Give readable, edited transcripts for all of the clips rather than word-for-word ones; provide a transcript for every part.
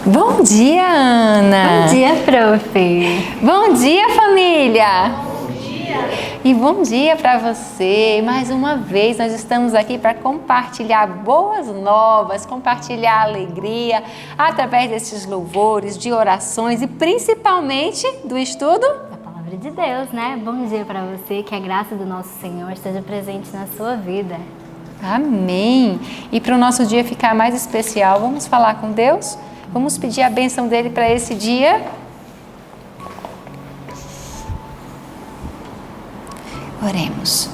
Bom dia, Ana! Bom dia, prof! Bom dia, família! Bom dia! E bom dia para você! Mais uma vez nós estamos aqui para compartilhar boas novas, compartilhar alegria através desses louvores, de orações e principalmente do estudo A palavra de Deus, né? Bom dia para você, que a graça do nosso Senhor esteja presente na sua vida. Amém! E para o nosso dia ficar mais especial, vamos falar com Deus? Vamos pedir a bênção dele para esse dia? Oremos.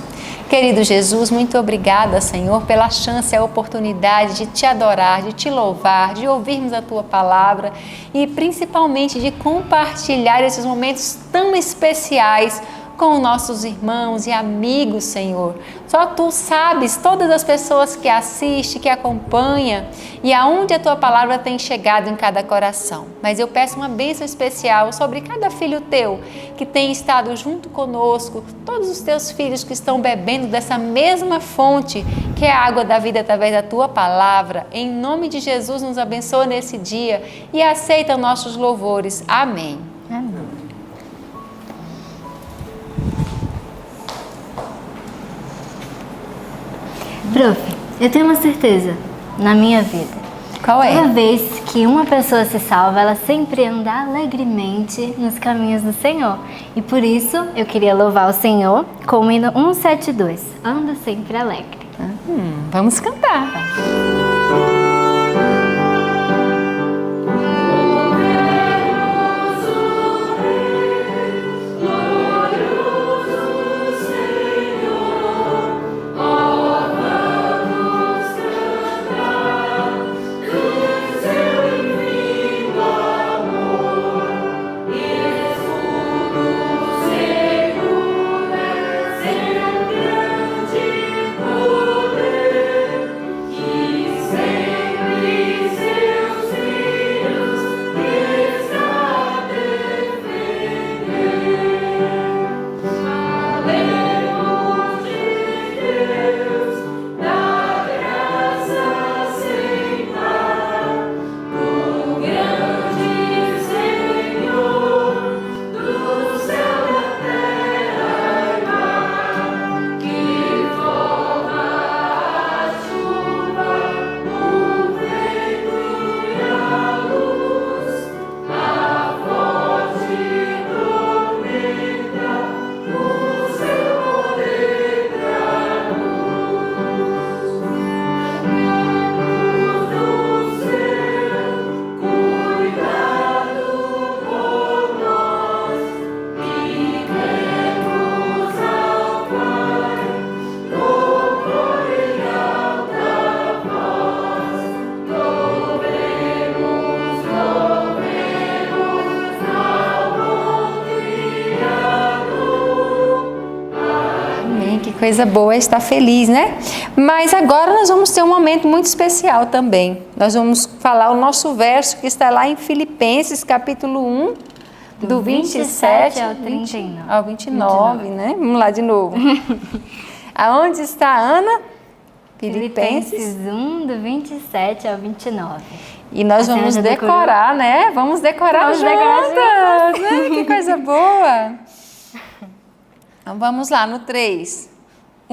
Querido Jesus, muito obrigada, Senhor, pela chance e a oportunidade de te adorar, de te louvar, de ouvirmos a tua palavra e principalmente de compartilhar esses momentos tão especiais com nossos irmãos e amigos, Senhor. Só Tu sabes todas as pessoas que assistem, que acompanham e aonde a Tua palavra tem chegado em cada coração. Mas eu peço uma bênção especial sobre cada filho Teu que tem estado junto conosco, todos os Teus filhos que estão bebendo dessa mesma fonte que é a água da vida através da Tua palavra. Em nome de Jesus, nos abençoa nesse dia e aceita nossos louvores. Amém. Amém. Prof, eu tenho uma certeza na minha vida. Qual é? Toda vez que uma pessoa se salva, ela sempre anda alegremente nos caminhos do Senhor. E por isso eu queria louvar o Senhor com o hino 172. Anda sempre alegre. Vamos cantar. Coisa boa é estar feliz, né? Mas agora nós vamos ter um momento muito especial também. Nós vamos falar o nosso verso que está lá em Filipenses, capítulo 1, do 27 ao 39. Ao 29, né? Vamos lá de novo. Aonde está, Ana? Filipenses 1, do 27 ao 29. E nós vamos decorar, né? Vamos decorar juntas, né? Que coisa boa! Então vamos lá no 3.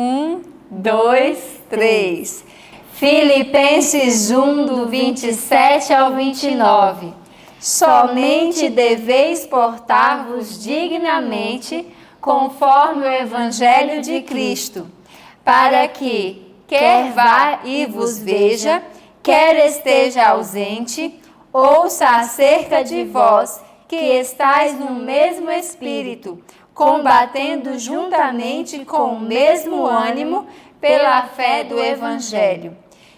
1, 2, 3. Filipenses 1, do 27 ao 29. Somente deveis portar-vos dignamente, conforme o Evangelho de Cristo, para que, quer vá e vos veja, quer esteja ausente, ouça acerca de vós, que estáis no mesmo Espírito, combatendo juntamente com o mesmo ânimo pela fé do Evangelho.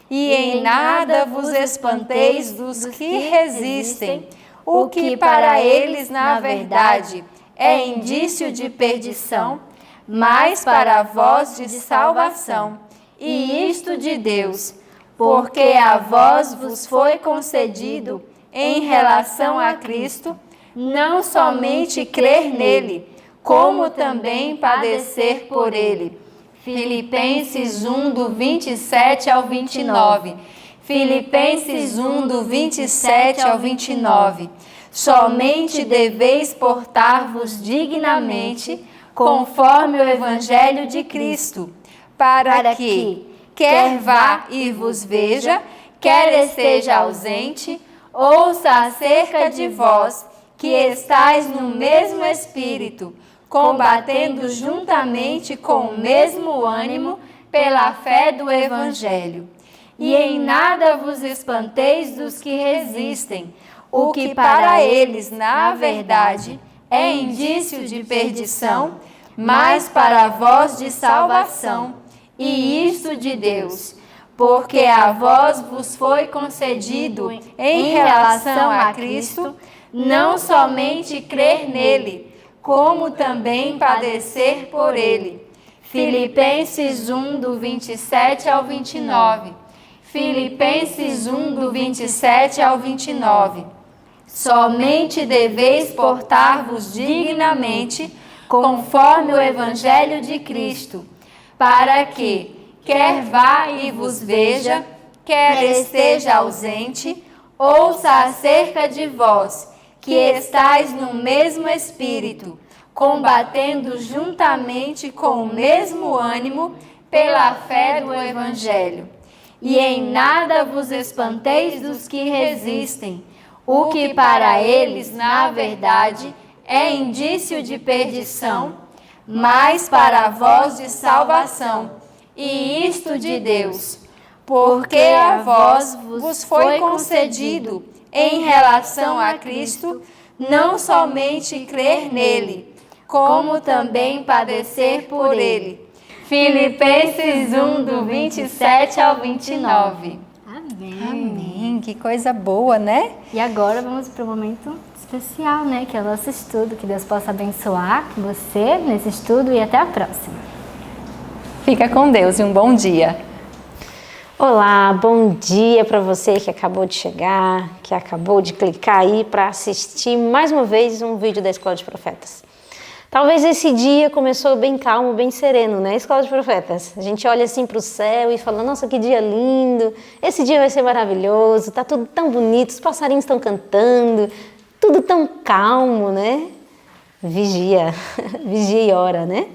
E em nada vos espanteis dos que resistem, o que para eles, na verdade, é indício de perdição, mas para vós de salvação, e isto de Deus, porque a vós vos foi concedido, em relação a Cristo, não somente crer nele, como também padecer por ele. Filipenses 1, do 27 ao 29. Filipenses 1, do 27 ao 29. Somente deveis portar-vos dignamente, conforme o Evangelho de Cristo, para que, quer vá e vos veja, quer esteja ausente, ouça acerca de vós, que estáis no mesmo Espírito, combatendo juntamente com o mesmo ânimo pela fé do Evangelho. E em nada vos espanteis dos que resistem, o que para eles, na verdade, é indício de perdição, mas para vós de salvação, e isto de Deus, porque a vós vos foi concedido, em relação a Cristo, não somente crer nele, como também padecer por ele. Filipenses 1, do 27 ao 29. Filipenses 1, do 27 ao 29. Somente deveis portar-vos dignamente, conforme o Evangelho de Cristo, para que, quer vá e vos veja, quer esteja ausente, ouça acerca de vós, que estáis no mesmo Espírito, combatendo juntamente com o mesmo ânimo pela fé do Evangelho. E em nada vos espanteis dos que resistem, o que para eles, na verdade, é indício de perdição, mas para vós de salvação, e isto de Deus, porque a vós vos foi concedido, em relação a Cristo, não somente crer nele, como também padecer por ele. Filipenses 1, do 27 ao 29. Amém. Amém, que coisa boa, né? E agora vamos para o momento especial, né? Que é o nosso estudo. Que Deus possa abençoar você nesse estudo e até a próxima. Fica com Deus e um bom dia. Olá, bom dia para você que acabou de chegar, que acabou de clicar aí para assistir mais uma vez um vídeo da Escola de Profetas. Talvez esse dia começou bem calmo, bem sereno, né? Escola de Profetas. A gente olha assim para o céu e fala, nossa, que dia lindo, esse dia vai ser maravilhoso, tá tudo tão bonito, os passarinhos estão cantando, tudo tão calmo, né? Vigia, vigia e ora, né?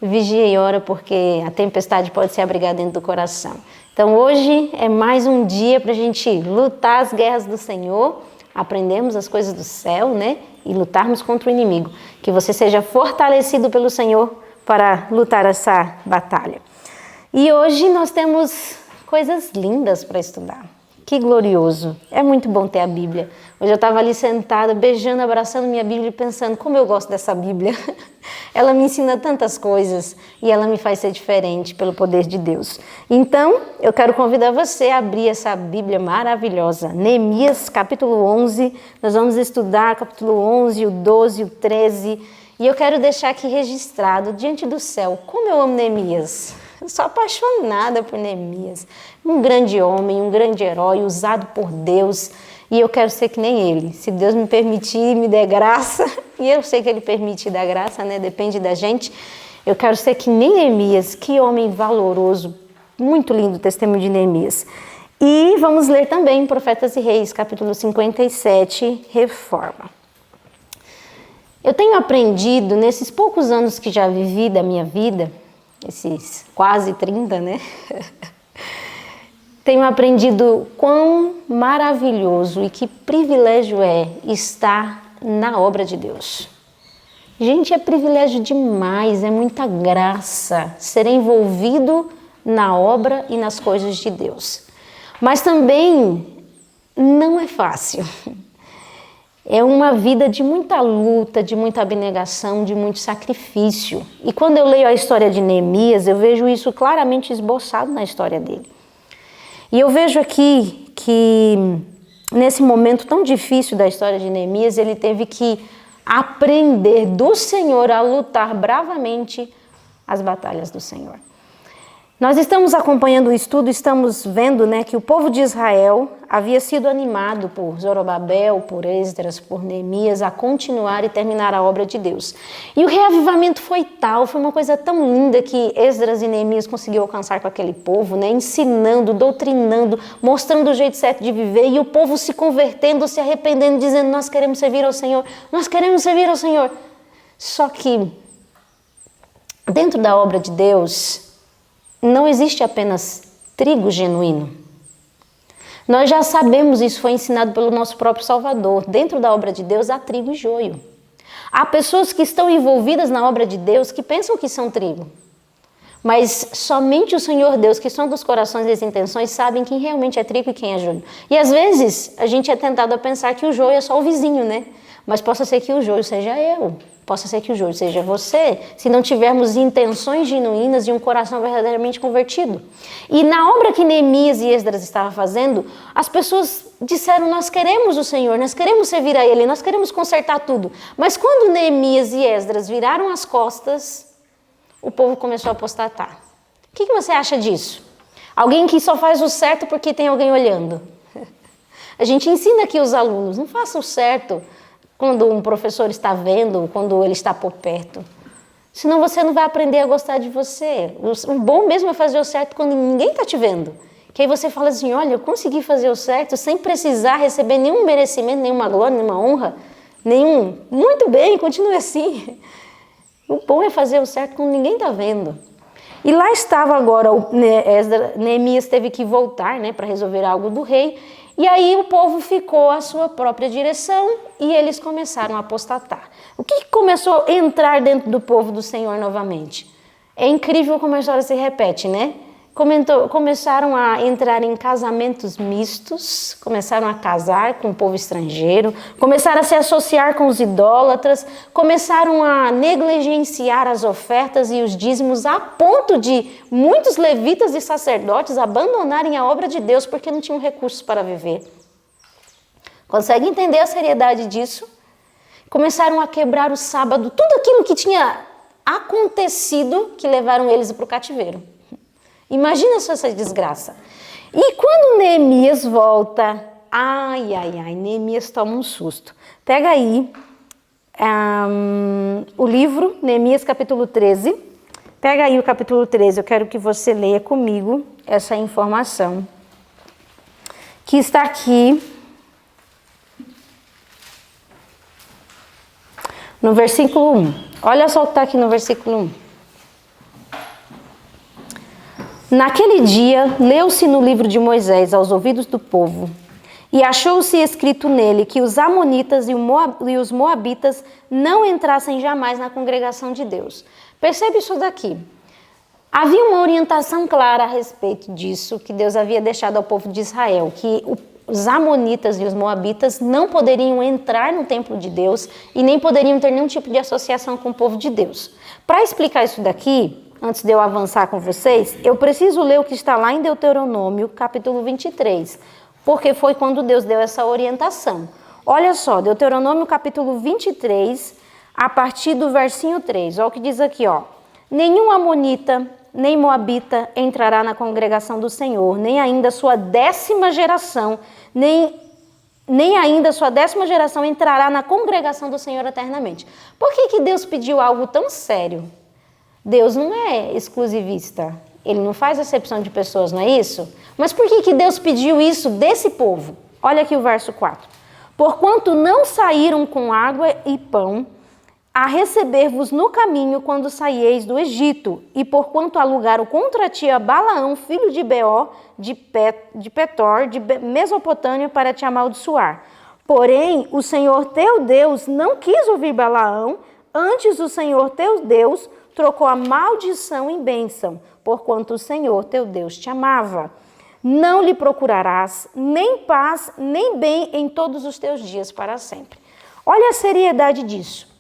Vigia e ora porque a tempestade pode se abrigar dentro do coração. Então hoje é mais um dia para a gente lutar as guerras do Senhor, aprendermos as coisas do céu, né? E lutarmos contra o inimigo. Que você seja fortalecido pelo Senhor para lutar essa batalha. E hoje nós temos coisas lindas para estudar. Que glorioso! É muito bom ter a Bíblia. Hoje eu estava ali sentada, beijando, abraçando minha Bíblia e pensando como eu gosto dessa Bíblia. Ela me ensina tantas coisas e ela me faz ser diferente pelo poder de Deus. Então, eu quero convidar você a abrir essa Bíblia maravilhosa. Neemias, capítulo 11. Nós vamos estudar capítulo 11, o 12, o 13. E eu quero deixar aqui registrado, diante do céu, como eu amo Neemias. Eu sou apaixonada por Neemias. Um grande homem, um grande herói, usado por Deus. E eu quero ser que nem ele. Se Deus me permitir, me der graça, e eu sei que ele permite dar graça, né? Depende da gente. Eu quero ser que nem Neemias. Que homem valoroso. Muito lindo o testemunho de Neemias. E vamos ler também Profetas e Reis, capítulo 57, Reforma. Eu tenho aprendido, nesses poucos anos que já vivi da minha vida, esses quase 30, né? Tenho aprendido quão maravilhoso e que privilégio é estar na obra de Deus. Gente, é privilégio demais, é muita graça ser envolvido na obra e nas coisas de Deus. Mas também não é fácil. É uma vida de muita luta, de muita abnegação, de muito sacrifício. E quando eu leio a história de Neemias, eu vejo isso claramente esboçado na história dele. E eu vejo aqui que nesse momento tão difícil da história de Neemias, ele teve que aprender do Senhor a lutar bravamente as batalhas do Senhor. Nós estamos acompanhando o estudo, estamos vendo, né, que o povo de Israel havia sido animado por Zorobabel, por Esdras, por Neemias a continuar e terminar a obra de Deus. E o reavivamento foi tal, foi uma coisa tão linda que Esdras e Neemias conseguiram alcançar com aquele povo, né, ensinando, doutrinando, mostrando o jeito certo de viver, e o povo se convertendo, se arrependendo, dizendo: nós queremos servir ao Senhor, nós queremos servir ao Senhor. Só que dentro da obra de Deus não existe apenas trigo genuíno. Nós já sabemos, isso foi ensinado pelo nosso próprio Salvador. Dentro da obra de Deus há trigo e joio. Há pessoas que estão envolvidas na obra de Deus que pensam que são trigo. Mas somente o Senhor Deus, que sonda os corações e as intenções, sabem quem realmente é trigo e quem é joio. E às vezes a gente é tentado a pensar que o joio é só o vizinho, né? Mas possa ser que o joio seja eu. Possa ser que o joio seja você, se não tivermos intenções genuínas e um coração verdadeiramente convertido. E na obra que Neemias e Esdras estavam fazendo, as pessoas disseram: nós queremos o Senhor, nós queremos servir a Ele, nós queremos consertar tudo. Mas quando Neemias e Esdras viraram as costas, o povo começou a apostatar. O que você acha disso? Alguém que só faz o certo porque tem alguém olhando. A gente ensina aqui os alunos: não faça o certo quando um professor está vendo, quando ele está por perto. Senão você não vai aprender a gostar de você. O bom mesmo é fazer o certo quando ninguém está te vendo. Que aí você fala assim: olha, eu consegui fazer o certo sem precisar receber nenhum merecimento, nenhuma glória, nenhuma honra, nenhum. Muito bem, continue assim. O bom é fazer o certo quando ninguém está vendo. E lá estava agora, Neemias teve que voltar, né, para resolver algo do rei. E aí o povo ficou à sua própria direção e eles começaram a apostatar. O que começou a entrar dentro do povo do Senhor novamente? É incrível como a história se repete, né? Começaram a entrar em casamentos mistos, começaram a casar com o povo estrangeiro, começaram a se associar com os idólatras, começaram a negligenciar as ofertas e os dízimos a ponto de muitos levitas e sacerdotes abandonarem a obra de Deus porque não tinham recursos para viver. Consegue entender a seriedade disso? Começaram a quebrar o sábado, tudo aquilo que tinha acontecido que levaram eles para o cativeiro. Imagina só essa desgraça. E quando Neemias volta, Neemias toma um susto. Pega aí o livro, Neemias capítulo 13. Pega aí o capítulo 13, eu quero que você leia comigo essa informação. Que está aqui no versículo 1. Olha só o que está aqui no versículo 1. Naquele dia, leu-se no livro de Moisés aos ouvidos do povo, e achou-se escrito nele que os amonitas e os moabitas não entrassem jamais na congregação de Deus. Percebe isso daqui? Havia uma orientação clara a respeito disso, que Deus havia deixado ao povo de Israel, que os amonitas e os moabitas não poderiam entrar no templo de Deus e nem poderiam ter nenhum tipo de associação com o povo de Deus. Para explicar isso daqui, antes de eu avançar com vocês, eu preciso ler o que está lá em Deuteronômio, capítulo 23, porque foi quando Deus deu essa orientação. Olha só, Deuteronômio, capítulo 23, a partir do versinho 3. Olha o que diz aqui, ó. Nenhum amonita, nem moabita entrará na congregação do Senhor, nem ainda sua 10ª geração, nem ainda sua 10ª geração entrará na congregação do Senhor eternamente. Por que Deus pediu algo tão sério? Deus não é exclusivista, Ele não faz acepção de pessoas, não é isso? Mas por que Deus pediu isso desse povo? Olha aqui o verso 4. Porquanto não saíram com água e pão a receber-vos no caminho quando saíeis do Egito, e porquanto alugaram contra ti a Balaão, filho de Beor, de Petor, de Mesopotâmia, para te amaldiçoar. Porém, o Senhor teu Deus não quis ouvir Balaão, antes o Senhor teu Deus trocou a maldição em bênção, porquanto o Senhor teu Deus te amava. Não lhe procurarás nem paz, nem bem em todos os teus dias para sempre. Olha a seriedade disso.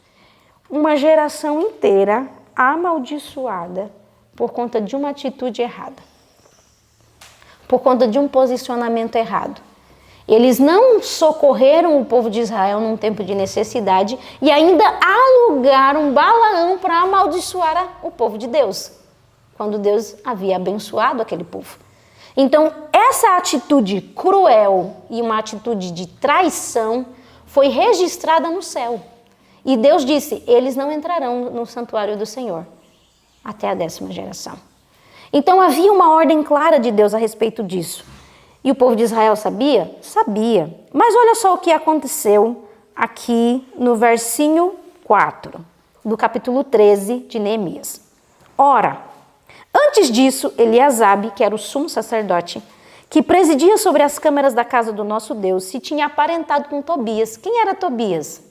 Uma geração inteira amaldiçoada por conta de uma atitude errada, por conta de um posicionamento errado. Eles não socorreram o povo de Israel num tempo de necessidade e ainda alugaram Balaão para amaldiçoar o povo de Deus. quando Deus havia abençoado aquele povo. Então, essa atitude cruel e uma atitude de traição foi registrada no céu. E Deus disse, eles não entrarão no santuário do Senhor até a 10ª geração. Então, havia uma ordem clara de Deus a respeito disso. E o povo de Israel sabia? Sabia. Mas olha só o que aconteceu aqui no versinho 4, do capítulo 13 de Neemias. Ora, antes disso, Eliasabe, que era o sumo sacerdote, que presidia sobre as câmeras da casa do nosso Deus, se tinha aparentado com Tobias. Quem era Tobias?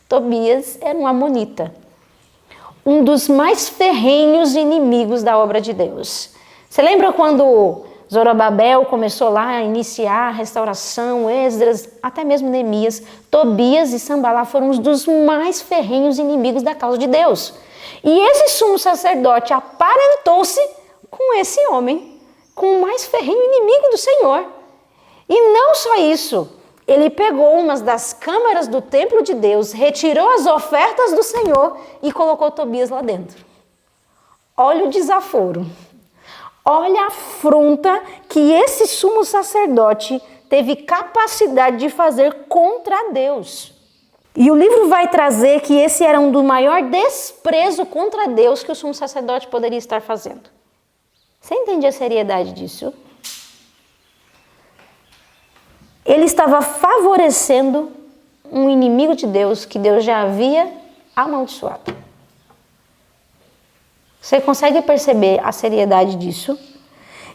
Tobias era um amonita, um dos mais ferrenhos inimigos da obra de Deus. Você lembra quando Zorobabel começou lá a iniciar a restauração, Esdras, até mesmo Neemias? Tobias e Sambalá foram os dos mais ferrenhos inimigos da causa de Deus. E esse sumo sacerdote aparentou-se com esse homem, com o mais ferrenho inimigo do Senhor. E não só isso, ele pegou uma das câmaras do templo de Deus, retirou as ofertas do Senhor e colocou Tobias lá dentro. Olha o desaforo. Olha a afronta que esse sumo sacerdote teve capacidade de fazer contra Deus. E o livro vai trazer que esse era do maior desprezo contra Deus que o sumo sacerdote poderia estar fazendo. Você entende a seriedade disso? Ele estava favorecendo um inimigo de Deus que Deus já havia amaldiçoado. Você consegue perceber a seriedade disso?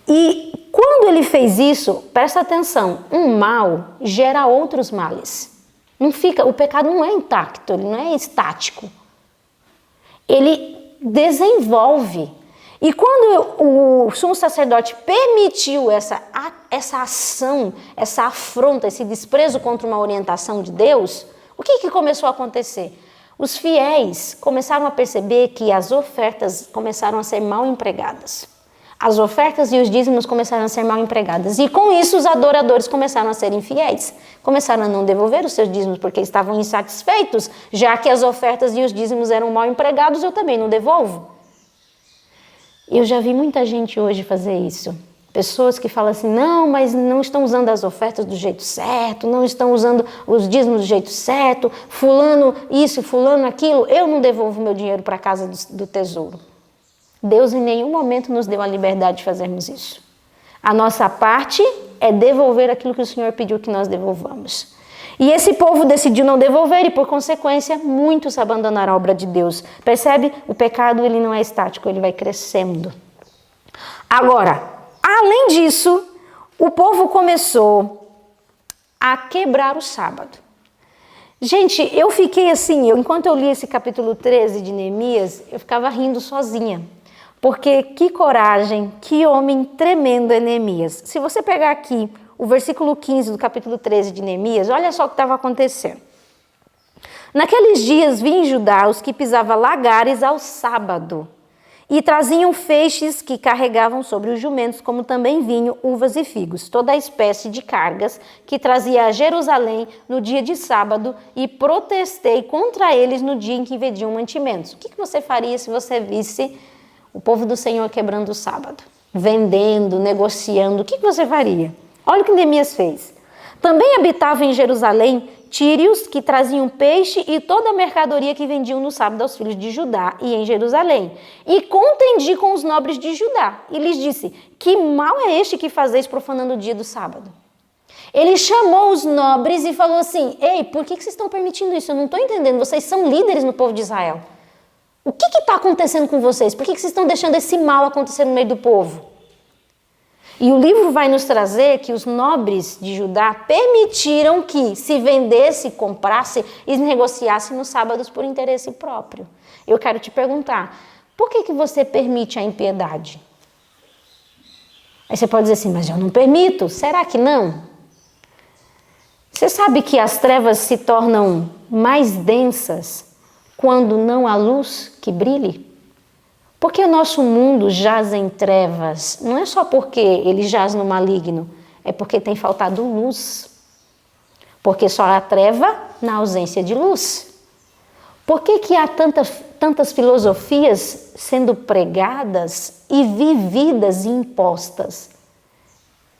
E quando ele fez isso, presta atenção, um mal gera outros males. O pecado não é intacto, ele não é estático. Ele desenvolve. E quando o sumo sacerdote permitiu essa ação, essa afronta, esse desprezo contra uma orientação de Deus, o que começou a acontecer? Os fiéis começaram a perceber que as ofertas começaram a ser mal empregadas. As ofertas e os dízimos começaram a ser mal empregadas. E com isso os adoradores começaram a ser infiéis. Começaram a não devolver os seus dízimos porque estavam insatisfeitos. Já que as ofertas e os dízimos eram mal empregados, eu também não devolvo. Eu já vi muita gente hoje fazer isso. Pessoas que falam assim, não, mas não estão usando as ofertas do jeito certo, não estão usando os dízimos do jeito certo, fulano isso, fulano aquilo, eu não devolvo meu dinheiro para a casa do tesouro. Deus em nenhum momento nos deu a liberdade de fazermos isso. A nossa parte é devolver aquilo que o Senhor pediu que nós devolvamos. E esse povo decidiu não devolver e, por consequência, muitos abandonaram a obra de Deus. Percebe? O pecado ele não é estático, ele vai crescendo. Agora, além disso, o povo começou a quebrar o sábado. Gente, eu fiquei assim, enquanto eu li esse capítulo 13 de Neemias, eu ficava rindo sozinha. Porque que coragem, que homem tremendo é Neemias. Se você pegar aqui o versículo 15 do capítulo 13 de Neemias, olha só o que estava acontecendo. Naqueles dias vi em Judá os que pisavam lagares ao sábado e traziam feixes que carregavam sobre os jumentos, como também vinho, uvas e figos, toda a espécie de cargas que trazia a Jerusalém no dia de sábado, e protestei contra eles no dia em que vendiam mantimentos. O que você faria se você visse o povo do Senhor quebrando o sábado, vendendo, negociando? O que você faria? Olha o que Neemias fez. Também habitavam em Jerusalém tírios que traziam peixe e toda a mercadoria que vendiam no sábado aos filhos de Judá e em Jerusalém. E contendi com os nobres de Judá e lhes disse, que mal é este que fazeis profanando o dia do sábado? Ele chamou os nobres e falou assim, ei, por que vocês estão permitindo isso? Eu não estou entendendo, vocês são líderes no povo de Israel. O que está acontecendo com vocês? Por que vocês estão deixando esse mal acontecer no meio do povo? E o livro vai nos trazer que os nobres de Judá permitiram que se vendesse, comprasse e negociasse nos sábados por interesse próprio. Eu quero te perguntar, por que você permite a impiedade? Aí você pode dizer assim, mas eu não permito. Será que não? Você sabe que as trevas se tornam mais densas quando não há luz que brilhe? Porque o nosso mundo jaz em trevas, não é só porque ele jaz no maligno, é porque tem faltado luz. Porque só há treva na ausência de luz. Por que há tantas filosofias sendo pregadas e vividas e impostas?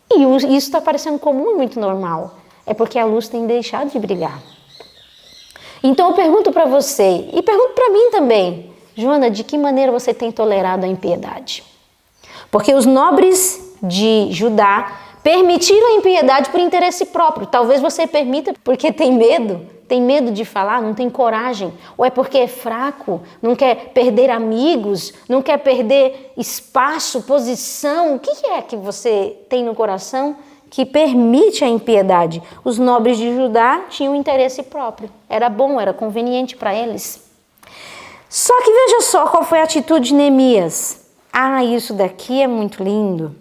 E isso está parecendo comum e muito normal. É porque a luz tem deixado de brilhar. Então eu pergunto para você, e pergunto para mim também, Joana, de que maneira você tem tolerado a impiedade? Porque os nobres de Judá permitiram a impiedade por interesse próprio. Talvez você permita porque tem medo de falar, não tem coragem, ou é porque é fraco, não quer perder amigos, não quer perder espaço, posição. O que é que você tem no coração que permite a impiedade? Os nobres de Judá tinham interesse próprio, era bom, era conveniente para eles. Só que veja só qual foi a atitude de Neemias. Isso daqui é muito lindo.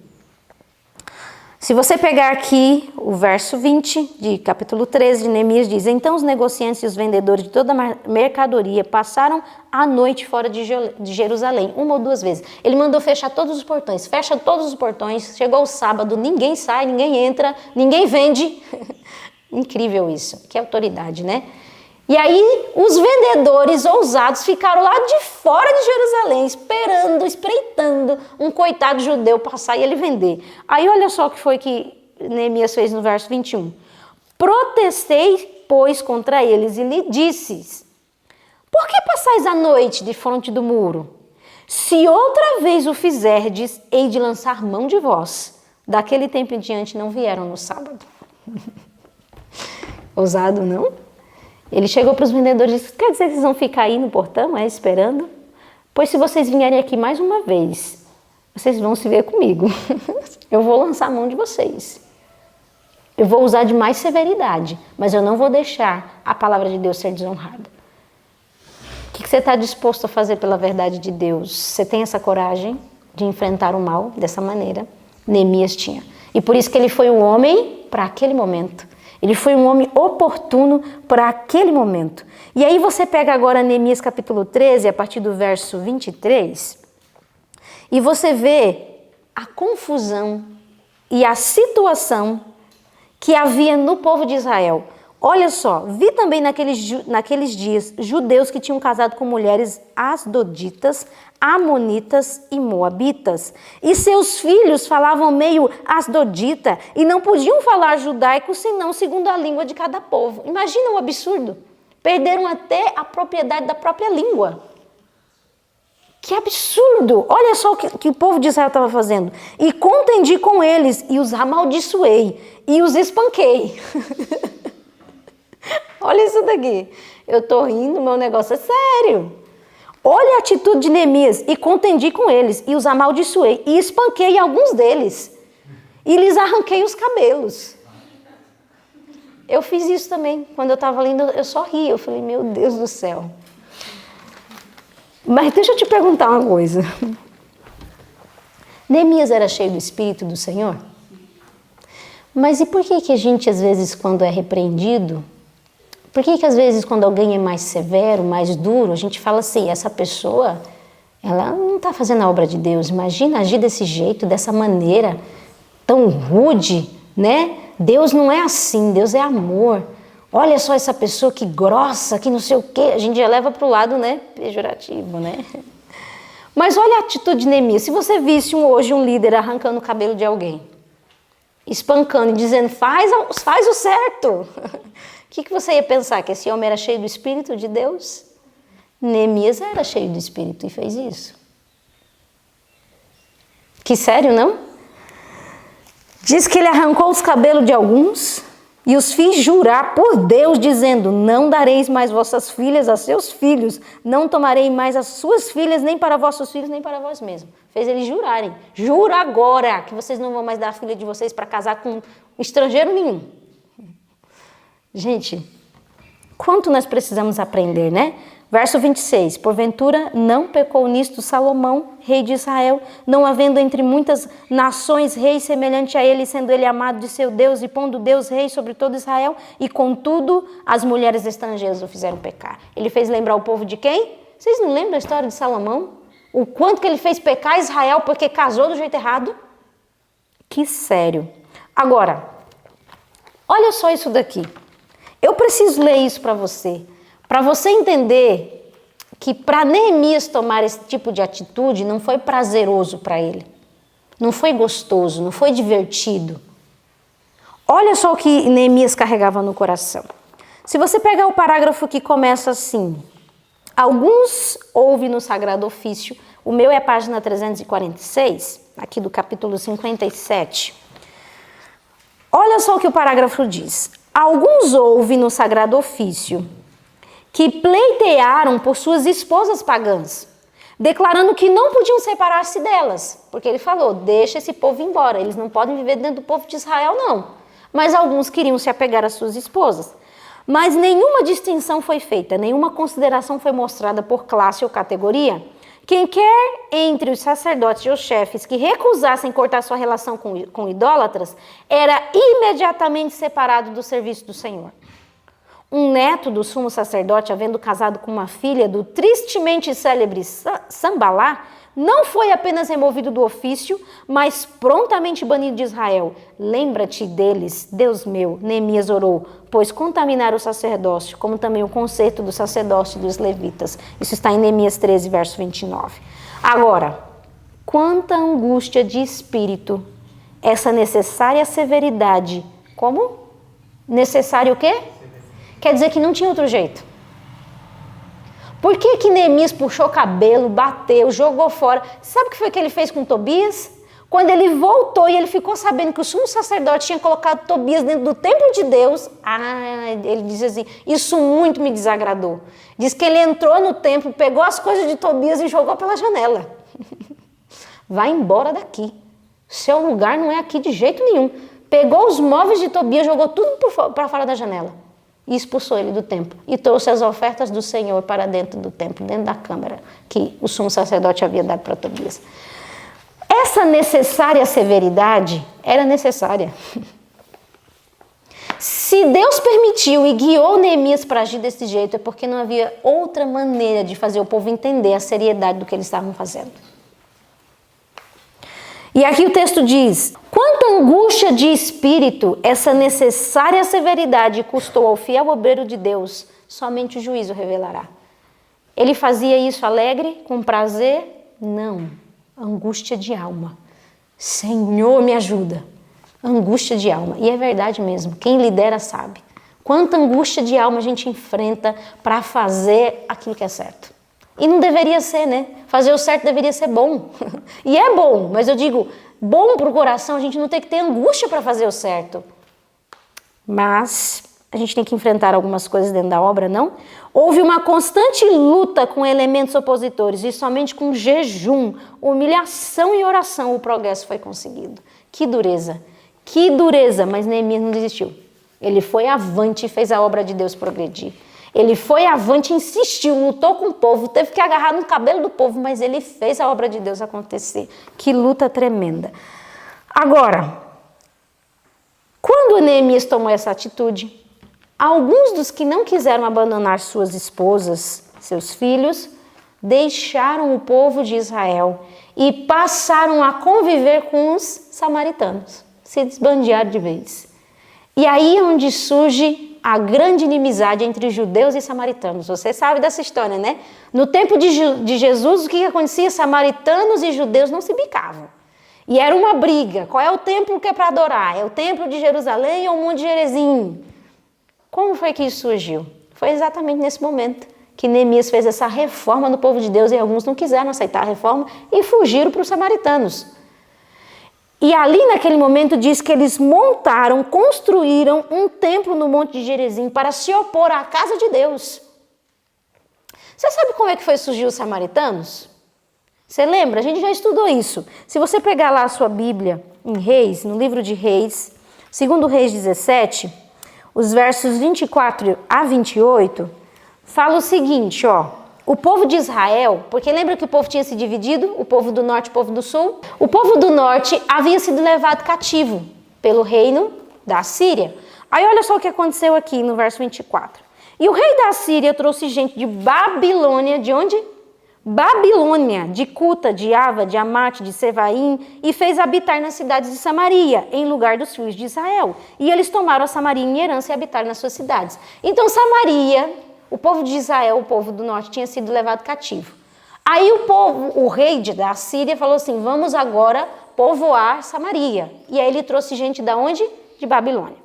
Se você pegar aqui o verso 20 de capítulo 13 de Neemias, diz: então os negociantes e os vendedores de toda a mercadoria passaram a noite fora de Jerusalém, 1 ou 2 vezes. Ele mandou fechar todos os portões, fecha todos os portões, chegou o sábado, ninguém sai, ninguém entra, ninguém vende. Incrível isso, que autoridade, né? E aí os vendedores ousados ficaram lá de fora de Jerusalém, espreitando um coitado judeu passar e ele vender. Aí olha só o que foi que Neemias fez no verso 21. Protestei, pois, contra eles e lhe disse: por que passais a noite de fronte do muro? Se outra vez o fizerdes, hei de lançar mão de vós. Daquele tempo em diante não vieram no sábado. Ousado, não? Ele chegou para os vendedores e disse: quer dizer que vocês vão ficar aí no portão, esperando? Pois se vocês vierem aqui mais uma vez, vocês vão se ver comigo. Eu vou lançar a mão de vocês. Eu vou usar de mais severidade, mas eu não vou deixar a palavra de Deus ser desonrada. O que você está disposto a fazer pela verdade de Deus? Você tem essa coragem de enfrentar o mal dessa maneira? Neemias tinha. E por isso que ele foi um homem para aquele momento. Ele foi um homem oportuno para aquele momento. E aí você pega agora Neemias capítulo 13, a partir do verso 23, e você vê a confusão e a situação que havia no povo de Israel. Olha só, vi também naqueles dias judeus que tinham casado com mulheres asdoditas, amonitas e moabitas. E seus filhos falavam meio asdodita e não podiam falar judaico senão segundo a língua de cada povo. Imagina o absurdo. Perderam até a propriedade da própria língua. Que absurdo! Olha só o que o povo de Israel estava fazendo. E contendi com eles e os amaldiçoei e os espanquei. Olha isso daqui. Eu estou rindo, meu negócio é sério. Olha a atitude de Neemias. E contendi com eles, e os amaldiçoei, e espanquei alguns deles, e lhes arranquei os cabelos. Eu fiz isso também. Quando eu estava lendo, eu só ri. Eu falei, meu Deus do céu. Mas deixa eu te perguntar uma coisa. Neemias era cheio do Espírito do Senhor? Mas e por que a gente, às vezes, quando é repreendido, por que às vezes quando alguém é mais severo, mais duro, a gente fala assim, essa pessoa, ela não está fazendo a obra de Deus. Imagina agir desse jeito, dessa maneira, tão rude, né? Deus não é assim, Deus é amor. Olha só essa pessoa que grossa, que não sei o quê. A gente já leva para o lado, né, pejorativo, né? Mas olha a atitude de Neemias. Se você visse hoje um líder arrancando o cabelo de alguém, espancando e dizendo, faz o certo. O que você ia pensar? Que esse homem era cheio do Espírito de Deus? Neemias era cheio do Espírito e fez isso. Que sério, não? Diz que ele arrancou os cabelos de alguns e os fiz jurar por Deus, dizendo, não dareis mais vossas filhas a seus filhos, não tomarei mais as suas filhas, nem para vossos filhos, nem para vós mesmos. Fez eles jurarem. Jura agora que vocês não vão mais dar a filha de vocês para casar com estrangeiro nenhum. Gente, quanto nós precisamos aprender, né? Verso 26, porventura não pecou nisto Salomão, rei de Israel, não havendo entre muitas nações rei semelhante a ele, sendo ele amado de seu Deus e pondo Deus rei sobre todo Israel, e contudo as mulheres estrangeiras o fizeram pecar. Ele fez lembrar o povo de quem? Vocês não lembram a história de Salomão? O quanto que ele fez pecar Israel porque casou do jeito errado? Que sério. Agora, olha só isso daqui. Eu preciso ler isso para você entender que para Neemias tomar esse tipo de atitude não foi prazeroso para ele. Não foi gostoso, não foi divertido. Olha só o que Neemias carregava no coração. Se você pegar o parágrafo que começa assim: alguns ouvem no sagrado ofício, o meu é a página 346, aqui do capítulo 57. Olha só o que o parágrafo diz. Alguns ouvem no sagrado ofício que pleitearam por suas esposas pagãs, declarando que não podiam separar-se delas, porque ele falou, deixa esse povo embora, eles não podem viver dentro do povo de Israel não. Mas alguns queriam se apegar às suas esposas. Mas nenhuma distinção foi feita, nenhuma consideração foi mostrada por classe ou categoria. Quem quer entre os sacerdotes e os chefes que recusassem cortar sua relação com idólatras, era imediatamente separado do serviço do Senhor. Um neto do sumo sacerdote, havendo casado com uma filha do tristemente célebre Sambalá, não foi apenas removido do ofício, mas prontamente banido de Israel. Lembra-te deles, Deus meu, Neemias orou, pois contaminaram o sacerdócio, como também o concerto do sacerdócio dos levitas. Isso está em Neemias 13, verso 29. Agora, quanta angústia de espírito, essa necessária severidade. Como? Necessário o quê? Quer dizer que não tinha outro jeito. Por que Neemias puxou o cabelo, bateu, jogou fora? Sabe o que foi que ele fez com Tobias? Quando ele voltou e ele ficou sabendo que o sumo sacerdote tinha colocado Tobias dentro do templo de Deus, ele diz assim, isso muito me desagradou. Diz que ele entrou no templo, pegou as coisas de Tobias e jogou pela janela. Vai embora daqui. Seu lugar não é aqui de jeito nenhum. Pegou os móveis de Tobias, jogou tudo para fora da janela. E expulsou ele do templo. E trouxe as ofertas do Senhor para dentro do templo, dentro da câmara, que o sumo sacerdote havia dado para Tobias. Essa necessária severidade era necessária. Se Deus permitiu e guiou Neemias para agir desse jeito, é porque não havia outra maneira de fazer o povo entender a seriedade do que eles estavam fazendo. E aqui o texto diz, quanta angústia de espírito essa necessária severidade custou ao fiel obreiro de Deus, somente o juízo revelará. Ele fazia isso alegre, com prazer? Não, angústia de alma. Senhor, me ajuda. Angústia de alma, e é verdade mesmo, quem lidera sabe. Quanta angústia de alma a gente enfrenta para fazer aquilo que é certo. E não deveria ser, né? Fazer o certo deveria ser bom. E é bom, mas eu digo, bom para o coração, a gente não tem que ter angústia para fazer o certo. Mas a gente tem que enfrentar algumas coisas dentro da obra, não? Houve uma constante luta com elementos opositores e somente com jejum, humilhação e oração o progresso foi conseguido. Que dureza, mas Neemias não desistiu. Ele foi avante e fez a obra de Deus progredir. Ele foi avante, insistiu, lutou com o povo, teve que agarrar no cabelo do povo, mas ele fez a obra de Deus acontecer. Que luta tremenda. Agora, quando Neemias tomou essa atitude, alguns dos que não quiseram abandonar suas esposas, seus filhos, deixaram o povo de Israel e passaram a conviver com os samaritanos. Se desbandearam de vez. E aí é onde surge a grande inimizade entre judeus e samaritanos. Você sabe dessa história, né? No tempo de Jesus, o que acontecia? Samaritanos e judeus não se bicavam. E era uma briga. Qual é o templo que é para adorar? É o templo de Jerusalém ou o Monte Gerizim? Como foi que isso surgiu? Foi exatamente nesse momento que Neemias fez essa reforma no povo de Deus e alguns não quiseram aceitar a reforma e fugiram para os samaritanos. E ali naquele momento diz que eles construíram um templo no Monte de Gerizim para se opor à casa de Deus. Você sabe como é que foi surgir os samaritanos? Você lembra? A gente já estudou isso. Se você pegar lá a sua Bíblia em Reis, no livro de Reis, 2 Reis 17, os versos 24 a 28, fala o seguinte, ó. O povo de Israel, porque lembra que o povo tinha se dividido, o povo do norte e o povo do sul? O povo do norte havia sido levado cativo pelo reino da Síria. Aí olha só o que aconteceu aqui no verso 24. E o rei da Síria trouxe gente de Babilônia, de onde? Babilônia, de Cuta, de Ava, de Amate, de Sevaim, e fez habitar nas cidades de Samaria, em lugar dos filhos de Israel. E eles tomaram a Samaria em herança e habitaram nas suas cidades. Então Samaria o povo de Israel, o povo do norte, tinha sido levado cativo. Aí o rei da Síria falou assim, vamos agora povoar Samaria. E aí ele trouxe gente da onde? De Babilônia.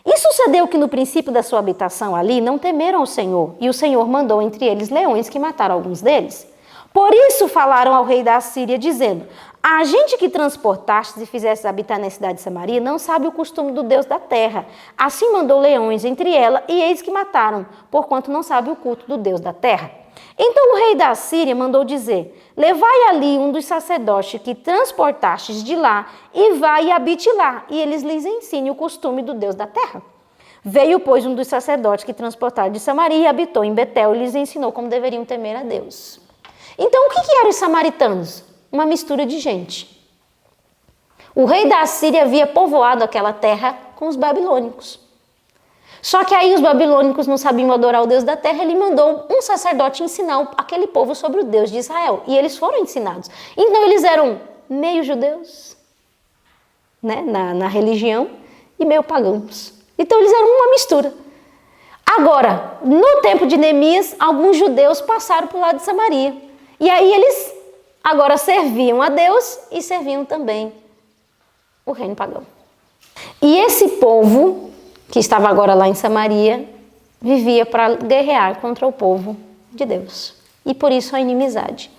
E sucedeu que no princípio da sua habitação ali não temeram ao Senhor, e o Senhor mandou entre eles leões que mataram alguns deles. Por isso falaram ao rei da Assíria, dizendo, a gente que transportastes e fizestes habitar na cidade de Samaria não sabe o costume do Deus da terra. Assim mandou leões entre ela, e eis que mataram, porquanto não sabe o culto do Deus da terra. Então o rei da Assíria mandou dizer, levai ali um dos sacerdotes que transportastes de lá, e vai e habite lá, e eles lhes ensinem o costume do Deus da terra. Veio, pois, um dos sacerdotes que transportaram de Samaria e habitou em Betel, e lhes ensinou como deveriam temer a Deus. Então o que eram os samaritanos? Uma mistura de gente. O rei da Assíria havia povoado aquela terra com os babilônicos. Só que aí os babilônicos não sabiam adorar o Deus da terra, ele mandou um sacerdote ensinar aquele povo sobre o Deus de Israel. E eles foram ensinados. Então eles eram meio judeus, né, na religião, e meio pagãos. Então eles eram uma mistura. Agora, no tempo de Neemias, alguns judeus passaram para o lado de Samaria. E aí eles agora serviam a Deus e serviam também o reino pagão. E esse povo, que estava agora lá em Samaria, vivia para guerrear contra o povo de Deus. E por isso a inimizade.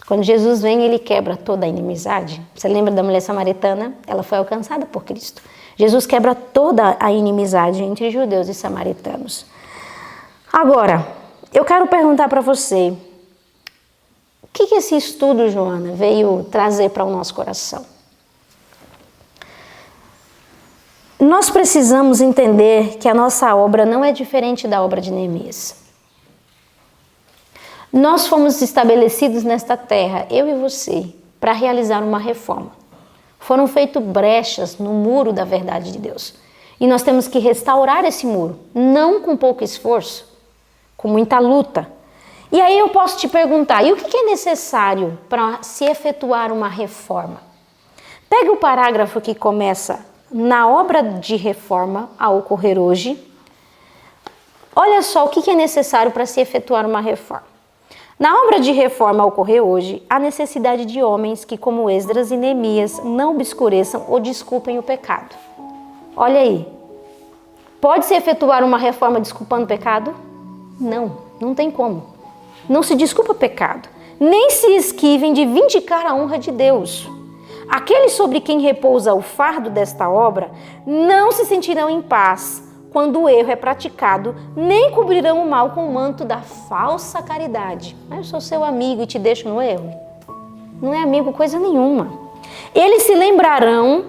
Quando Jesus vem, ele quebra toda a inimizade. Você lembra da mulher samaritana? Ela foi alcançada por Cristo. Jesus quebra toda a inimizade entre judeus e samaritanos. Agora, eu quero perguntar para você, o que esse estudo, Joana, veio trazer para o nosso coração? Nós precisamos entender que a nossa obra não é diferente da obra de Neemias. Nós fomos estabelecidos nesta terra, eu e você, para realizar uma reforma. Foram feitas brechas no muro da verdade de Deus. E nós temos que restaurar esse muro, não com pouco esforço, com muita luta. E aí eu posso te perguntar, e o que é necessário para se efetuar uma reforma? Pega o parágrafo que começa na obra de reforma a ocorrer hoje. Olha só o que é necessário para se efetuar uma reforma. Na obra de reforma a ocorrer hoje, há necessidade de homens que, como Esdras e Neemias, não obscureçam ou desculpem o pecado. Olha aí. Pode-se efetuar uma reforma desculpando o pecado? Não, não tem como. Não se desculpa pecado. Nem se esquivem de vindicar a honra de Deus. Aqueles sobre quem repousa o fardo desta obra não se sentirão em paz quando o erro é praticado, nem cobrirão o mal com o manto da falsa caridade. Eu sou seu amigo e te deixo no erro. Não é amigo coisa nenhuma. Eles se lembrarão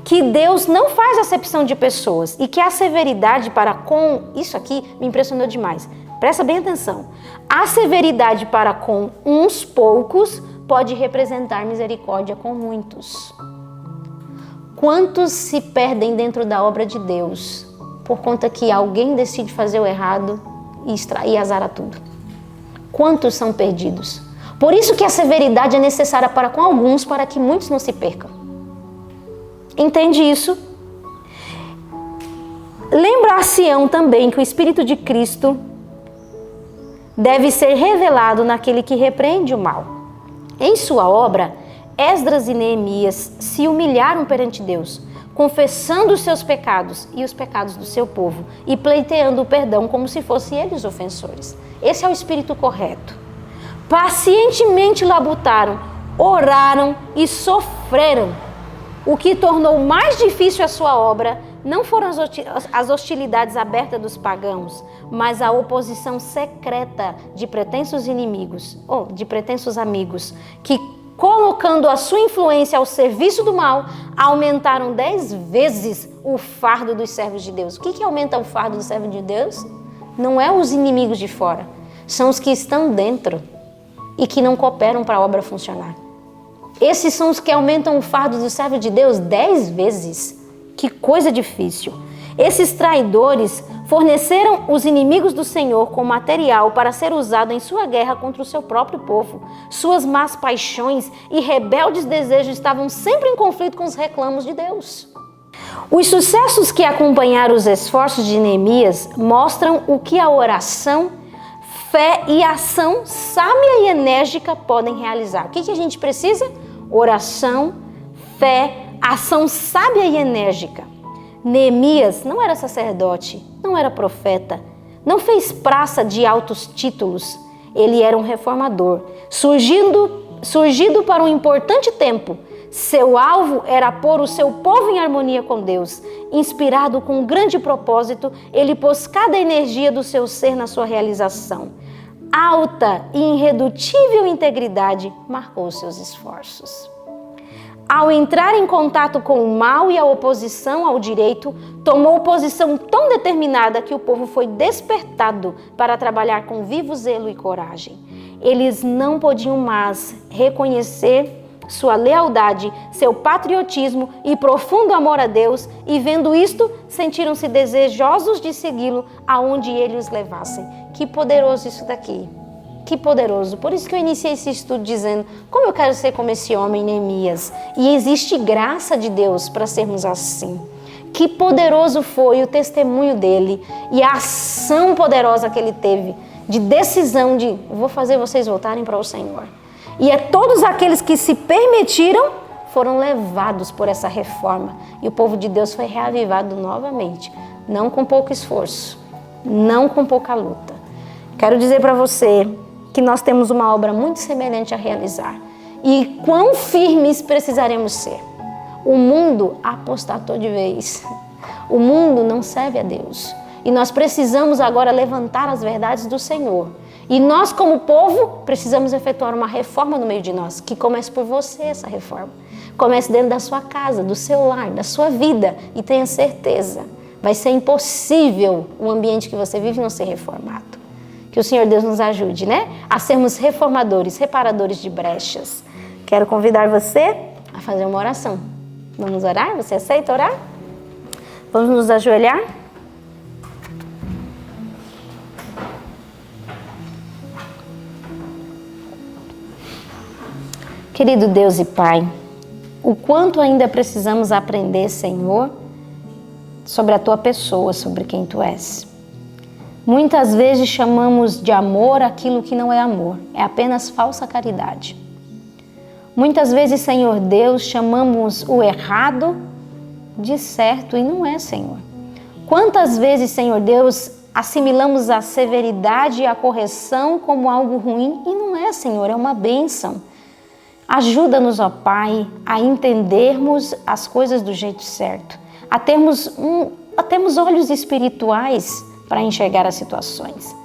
que Deus não faz acepção de pessoas e que a severidade para com... Isso aqui me impressionou demais. Presta bem atenção. A severidade para com uns poucos pode representar misericórdia com muitos. Quantos se perdem dentro da obra de Deus por conta que alguém decide fazer o errado e azara tudo? Quantos são perdidos? Por isso que a severidade é necessária para com alguns, para que muitos não se percam. Entende isso? Lembrar-se-ão também que o Espírito de Cristo deve ser revelado naquele que repreende o mal. Em sua obra, Esdras e Neemias se humilharam perante Deus, confessando os seus pecados e os pecados do seu povo e pleiteando o perdão como se fossem eles ofensores. Esse é o espírito correto. Pacientemente labutaram, oraram e sofreram. O que tornou mais difícil a sua obra não foram as hostilidades abertas dos pagãos, mas a oposição secreta de pretensos inimigos, ou de pretensos amigos, que, colocando a sua influência ao serviço do mal, aumentaram 10 vezes o fardo dos servos de Deus. O que aumenta o fardo dos servos de Deus? Não é os inimigos de fora, são os que estão dentro e que não cooperam para a obra funcionar. Esses são os que aumentam o fardo dos servos de Deus 10 vezes. Que coisa difícil. Esses traidores forneceram os inimigos do Senhor com material para ser usado em sua guerra contra o seu próprio povo. Suas más paixões e rebeldes desejos estavam sempre em conflito com os reclamos de Deus. Os sucessos que acompanharam os esforços de Neemias mostram o que a oração, fé e ação sábia e enérgica podem realizar. O que a gente precisa? Oração, fé, ação sábia e enérgica. Neemias não era sacerdote, não era profeta, não fez praça de altos títulos. Ele era um reformador, surgido para um importante tempo. Seu alvo era pôr o seu povo em harmonia com Deus. Inspirado com um grande propósito, ele pôs cada energia do seu ser na sua realização. Alta e irredutível integridade marcou seus esforços. Ao entrar em contato com o mal e a oposição ao direito, tomou posição tão determinada que o povo foi despertado para trabalhar com vivo zelo e coragem. Eles não podiam mais reconhecer sua lealdade, seu patriotismo e profundo amor a Deus, e vendo isto, sentiram-se desejosos de segui-lo aonde ele os levasse. Que poderoso isso daqui! Que poderoso! Por isso que eu iniciei esse estudo dizendo como eu quero ser como esse homem Neemias. E existe graça de Deus para sermos assim. Que poderoso foi o testemunho dele e a ação poderosa que ele teve de decisão de vou fazer vocês voltarem para o Senhor. E todos aqueles que se permitiram foram levados por essa reforma. E o povo de Deus foi reavivado novamente. Não com pouco esforço, não com pouca luta. Quero dizer para você que nós temos uma obra muito semelhante a realizar. E quão firmes precisaremos ser. O mundo apostatou de vez. O mundo não serve a Deus. E nós precisamos agora levantar as verdades do Senhor. E nós, como povo, precisamos efetuar uma reforma no meio de nós, que comece por você essa reforma. Comece dentro da sua casa, do seu lar, da sua vida. E tenha certeza, vai ser impossível o ambiente que você vive não ser reformado. Que o Senhor Deus nos ajude, né? A sermos reformadores, reparadores de brechas. Quero convidar você a fazer uma oração. Vamos orar? Você aceita orar? Vamos nos ajoelhar? Querido Deus e Pai, o quanto ainda precisamos aprender, Senhor, sobre a Tua pessoa, sobre quem Tu és. Muitas vezes chamamos de amor aquilo que não é amor, é apenas falsa caridade. Muitas vezes, Senhor Deus, chamamos o errado de certo e não é, Senhor. Quantas vezes, Senhor Deus, assimilamos a severidade e a correção como algo ruim e não é, Senhor, é uma bênção. Ajuda-nos, ó Pai, a entendermos as coisas do jeito certo, a termos olhos espirituais para enxergar as situações.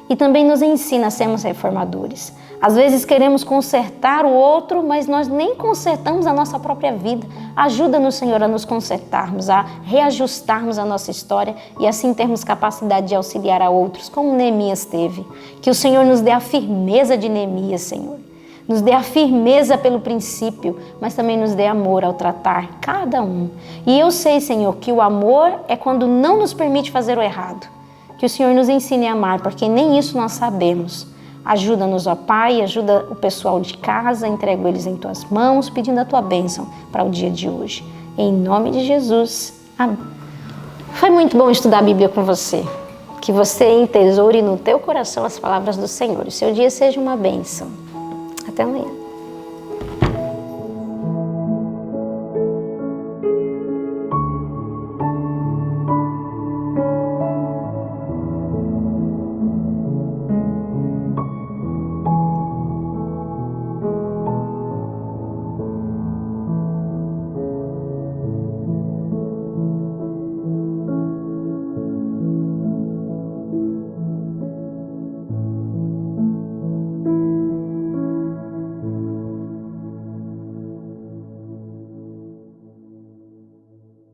E também nos ensina a sermos reformadores. Às vezes queremos consertar o outro, mas nós nem consertamos a nossa própria vida. Ajuda-nos, Senhor, a nos consertarmos, a reajustarmos a nossa história e assim termos capacidade de auxiliar a outros, como Neemias teve. Que o Senhor nos dê a firmeza de Neemias, Senhor. Nos dê a firmeza pelo princípio, mas também nos dê amor ao tratar cada um. E eu sei, Senhor, que o amor é quando não nos permite fazer o errado. Que o Senhor nos ensine a amar, porque nem isso nós sabemos. Ajuda-nos, ó Pai, ajuda o pessoal de casa, entrego eles em Tuas mãos, pedindo a Tua bênção para o dia de hoje. Em nome de Jesus. Amém. Foi muito bom estudar a Bíblia com você. Que você entesoure no teu coração as palavras do Senhor. O seu dia seja uma bênção. Até amanhã.